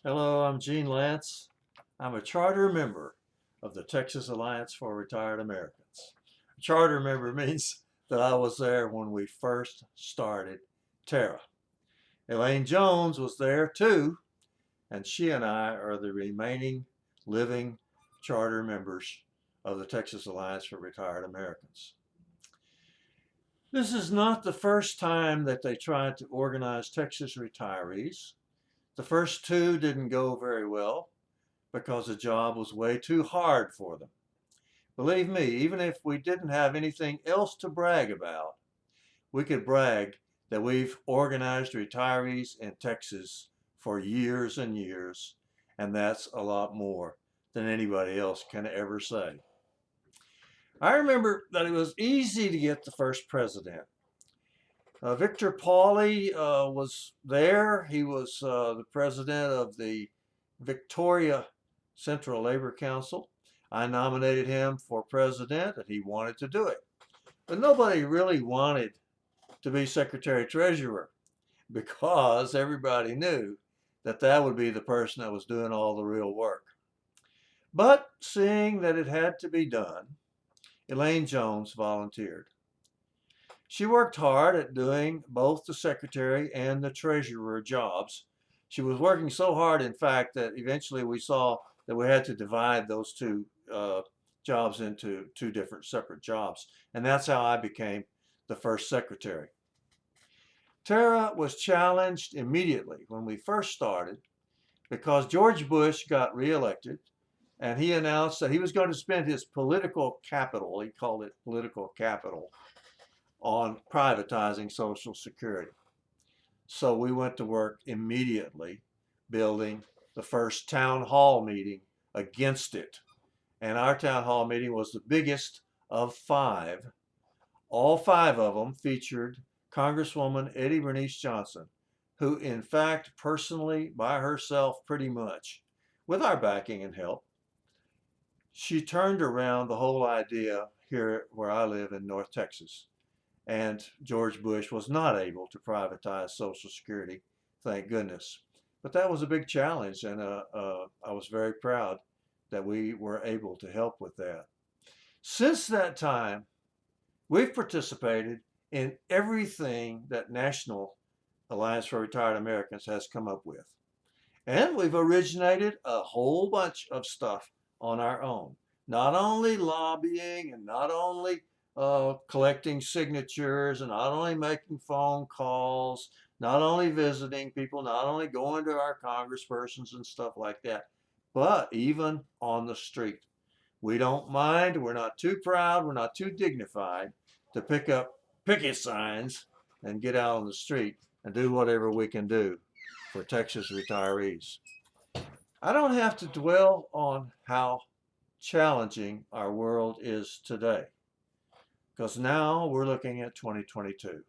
Hello, I'm genelantz. I'm a charter member of the Texas Alliance for Retired Americans. A charter member means that I was there when we first started TARA. Elaine Jones was there too, and she and I are the remaining living charter members of the Texas Alliance for Retired Americans. This is not the first time that they tried to organize Texas retirees. The first two didn't go very well because the job was way too hard for them. Believe me, even if we didn't have anything else to brag about, we could brag that we've organized retirees in Texas for years and years, and that's a lot more than anybody else can ever say. I remember that it was easy to get the first president. Victor Pauley was there. He was the president of the Victoria Central Labor Council. I nominated him for president, and he wanted to do it. But nobody really wanted to be secretary treasurer because everybody knew that that would be the person that was doing all the real work. But seeing that it had to be done, Elaine Jones volunteered. She worked hard at doing both the secretary and the treasurer jobs. She was working so hard, in fact, that eventually we saw that we had to divide those two jobs into two different separate jobs. And that's how I became the first secretary. Tara was challenged immediately when we first started because George Bush got reelected and he announced that he was going to spend his political capital, he called it political capital, on privatizing Social Security. So we went to work immediately building the first town hall meeting against it. And our town hall meeting was the biggest of five. All five of them featured Congresswoman Eddie Bernice Johnson, who in fact personally, by herself pretty much, with our backing and help, she turned around the whole idea here where I live in North Texas. And George Bush was not able to privatize Social Security, thank goodness. But that was a big challenge, and I was very proud that we were able to help with that. Since that time, we've participated in everything that National Alliance for Retired Americans has come up with. And we've originated a whole bunch of stuff on our own. Not only lobbying and not only collecting signatures and not only making phone calls, not only visiting people, not only going to our congresspersons and stuff like that, but even on the street. We don't mind. We're not too proud. We're not too dignified to pick up picket signs and get out on the street and do whatever we can do for Texas retirees. I don't have to dwell on how challenging our world is today because now we're looking at 2022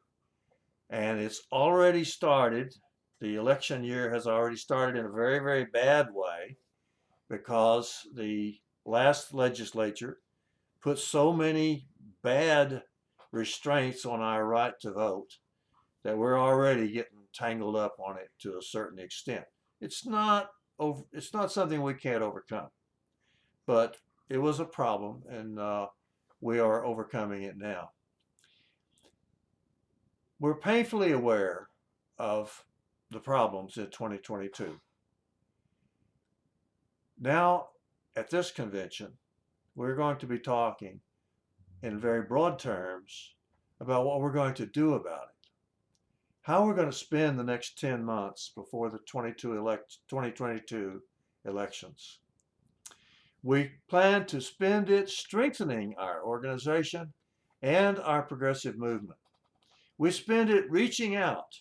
and it's already started. The election year has already started in a very, very bad way because the last legislature put so many bad restraints on our right to vote that we're already getting tangled up on it to a certain extent. It's not it's not something we can't overcome, but it was a problem, and we are overcoming it now. We're painfully aware of the problems in 2022. Now, at this convention, we're going to be talking in very broad terms about what we're going to do about it, how we're going to spend the next 10 months before the 2022 elections. We plan to spend it strengthening our organization and our progressive movement. We spend it reaching out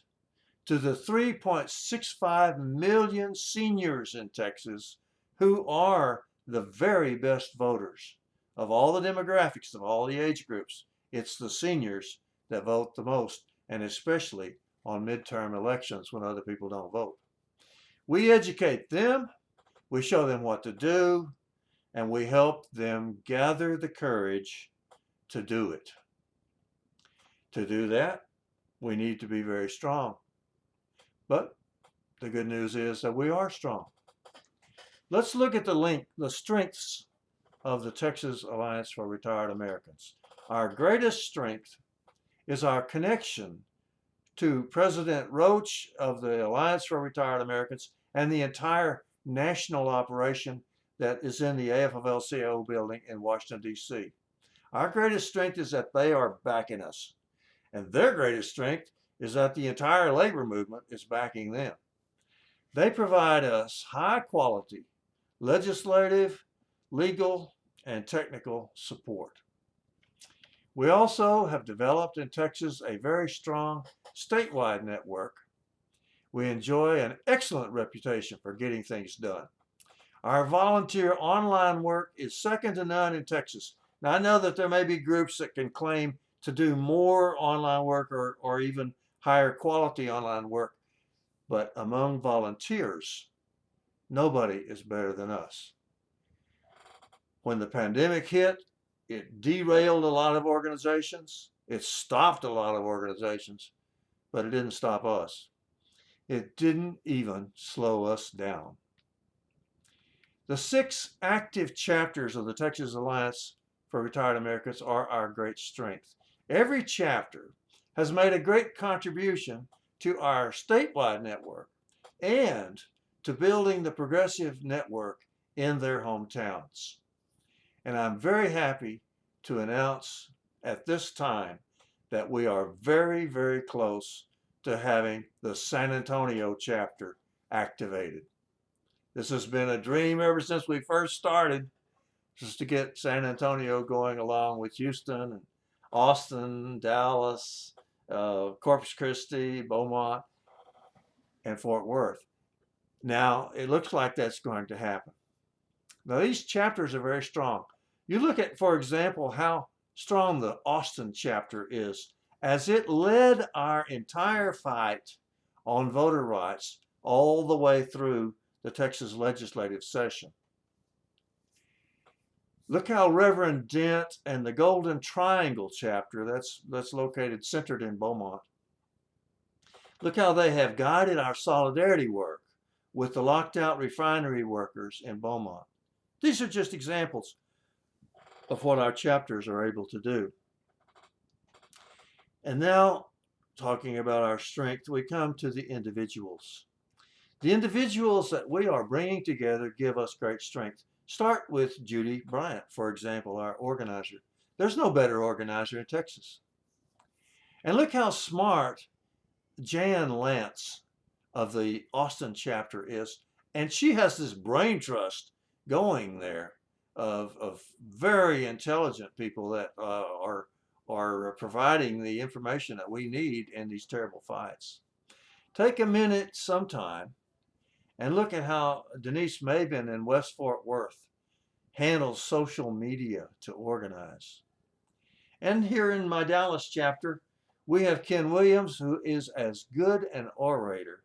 to the 3.65 million seniors in Texas who are the very best voters of all the demographics, of all the age groups. It's the seniors that vote the most, and especially on midterm elections when other people don't vote. We educate them, we show them what to do, and we help them gather the courage to do it. To do that, we need to be very strong. But the good news is that we are strong. Let's look at the strengths of the Texas Alliance for Retired Americans. Our greatest strength is our connection to President Roach of the Alliance for Retired Americans and the entire national operation that is in the AFL-CIO building in Washington, D.C. Our greatest strength is that they are backing us. And their greatest strength is that the entire labor movement is backing them. They provide us high quality legislative, legal, and technical support. We also have developed in Texas a very strong statewide network. We enjoy an excellent reputation for getting things done. Our volunteer online work is second to none in Texas. Now, I know that there may be groups that can claim to do more online work or even higher quality online work, but among volunteers, nobody is better than us. When the pandemic hit, it derailed a lot of organizations. It stopped a lot of organizations, but it didn't stop us. It didn't even slow us down. The 6 active chapters of the Texas Alliance for Retired Americans are our great strength. Every chapter has made a great contribution to our statewide network and to building the progressive network in their hometowns. And I'm very happy to announce at this time that we are very, very close to having the San Antonio chapter activated. This has been a dream ever since we first started, just to get San Antonio going along with Houston and Austin, Dallas, Corpus Christi, Beaumont, and Fort Worth. Now, it looks like that's going to happen. Now, these chapters are very strong. You look at, for example, how strong the Austin chapter is, as it led our entire fight on voter rights all the way through the Texas legislative session. Look how Reverend Dent and the Golden Triangle chapter, that's located centered in Beaumont. Look how they have guided our solidarity work with the locked out refinery workers in Beaumont. These are just examples of what our chapters are able to do. And now, talking about our strength, we come to the individuals. The individuals that we are bringing together give us great strength. Start with Judy Bryant, for example, our organizer. There's no better organizer in Texas. And look how smart Jan Lance of the Austin chapter is. And she has this brain trust going there of very intelligent people that are providing the information that we need in these terrible fights. Take a minute sometime and look at how Denise Mabin in West Fort Worth handles social media to organize. And here in my Dallas chapter, we have Ken Williams, who is as good an orator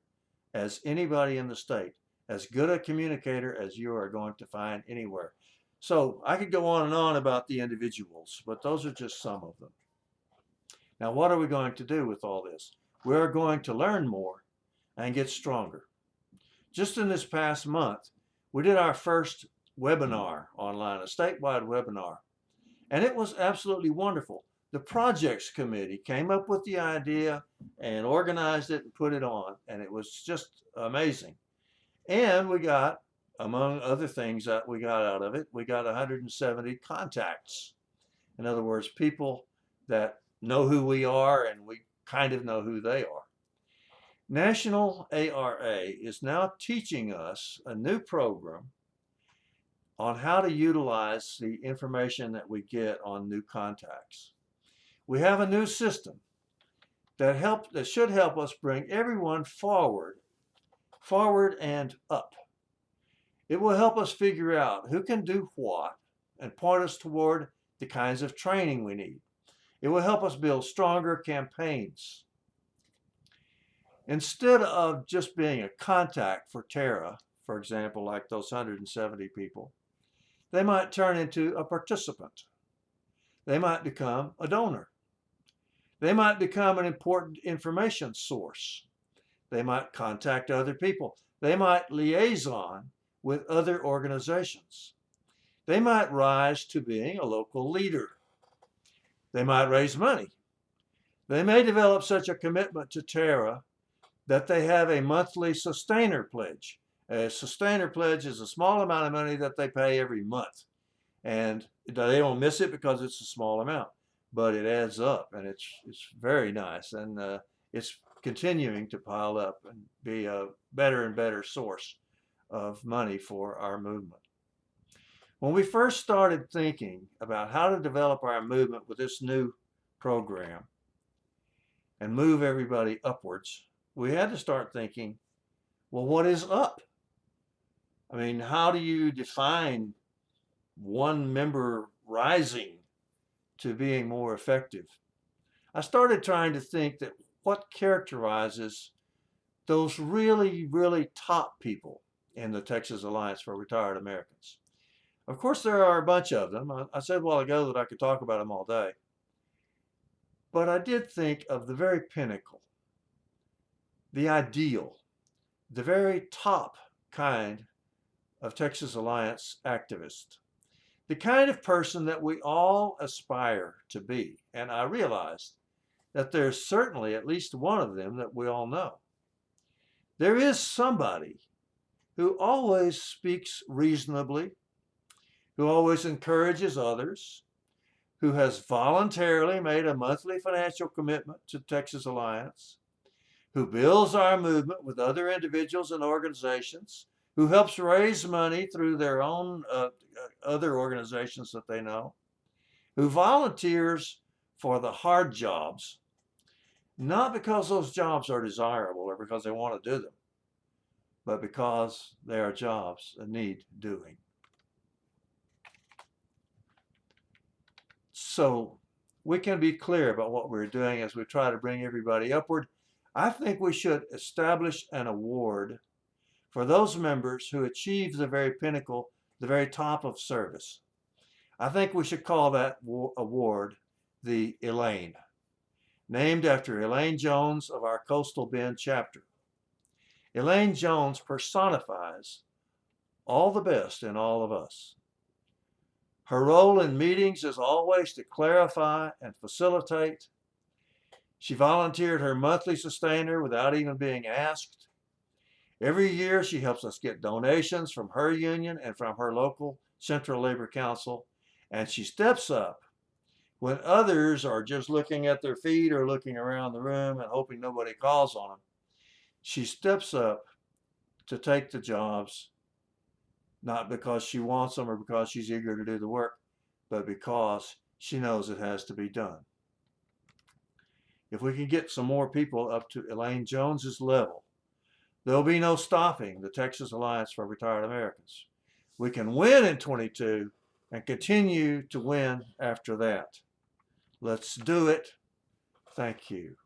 as anybody in the state, as good a communicator as you are going to find anywhere. So I could go on and on about the individuals, but those are just some of them. Now, what are we going to do with all this? We're going to learn more and get stronger. Just in this past month, we did our first webinar online, a statewide webinar, and it was absolutely wonderful. The projects committee came up with the idea and organized it and put it on, and it was just amazing. And we got, among other things that we got out of it, we got 170 contacts. In other words, people that know who we are and we kind of know who they are. National ARA is now teaching us a new program on how to utilize the information that we get on new contacts. We have a new system that should help us bring everyone forward and up. It will help us figure out who can do what and point us toward the kinds of training we need. It will help us build stronger campaigns. Instead of just being a contact for Tara, for example, like those 170 people, they might turn into a participant. They might become a donor. They might become an important information source. They might contact other people. They might liaison with other organizations. They might rise to being a local leader. They might raise money. They may develop such a commitment to Terra that they have a monthly sustainer pledge. A sustainer pledge is a small amount of money that they pay every month. And they don't miss it because it's a small amount, but it adds up, and it's very nice. And it's continuing to pile up and be a better and better source of money for our movement. When we first started thinking about how to develop our movement with this new program and move everybody upwards, we had to start thinking, well, what is up? I mean, how do you define one member rising to being more effective? I started trying to think that what characterizes those really, really top people in the Texas Alliance for Retired Americans. Of course, there are a bunch of them. I said a while ago that I could talk about them all day. But I did think of the very pinnacle, the ideal, the very top kind of Texas Alliance activist, the kind of person that we all aspire to be. And I realized that there's certainly at least one of them that we all know. There is somebody who always speaks reasonably, who always encourages others, who has voluntarily made a monthly financial commitment to Texas Alliance, who builds our movement with other individuals and organizations, who helps raise money through their own other organizations that they know, who volunteers for the hard jobs, not because those jobs are desirable or because they want to do them, but because they are jobs that need doing. So we can be clear about what we're doing as we try to bring everybody upward. I think we should establish an award for those members who achieve the very pinnacle, the very top of service. I think we should call that award the Elaine, named after Elaine Jones of our Coastal Bend chapter. Elaine Jones personifies all the best in all of us. Her role in meetings is always to clarify and facilitate. She volunteered her monthly sustainer without even being asked. Every year she helps us get donations from her union and from her local Central Labor Council, and she steps up when others are just looking at their feet or looking around the room and hoping nobody calls on them. She steps up to take the jobs, not because she wants them or because she's eager to do the work, but because she knows it has to be done. If we can get some more people up to Elaine Jones's level, there'll be no stopping the Texas Alliance for Retired Americans. We can win in 22 and continue to win after that. Let's do it. Thank you.